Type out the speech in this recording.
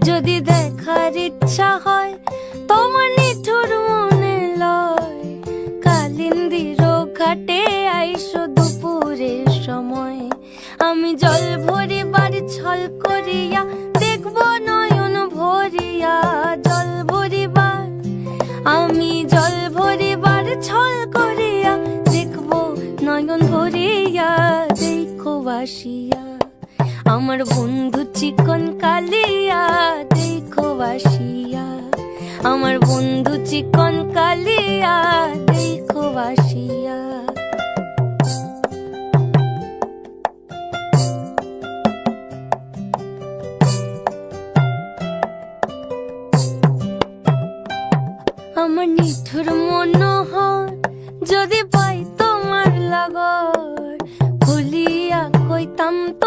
যদি দেখার ইচ্ছা হয় তোমার নিঠুর মনে লয়, কালিন্দির ঘাটে আইসো দুপুরের সময়। আমি জল ভরিবার ছল করিয়া দেখব নয়ন ভরিয়া, জল ভরিবার আমি জল ভরিবার ছল করিয়া দেখব নয়ন ভরিয়া। দেখো বাসিয়া আমার বন্ধু চিকন কালিয়া, দেখো বাসিয়া আমার বন্ধু চিকন কালিয়া, দেখো বাসিয়া। আমার নিঠুর মনোহর যদি পাই তোমার লাগর, ভুলিয়া কইতাম তো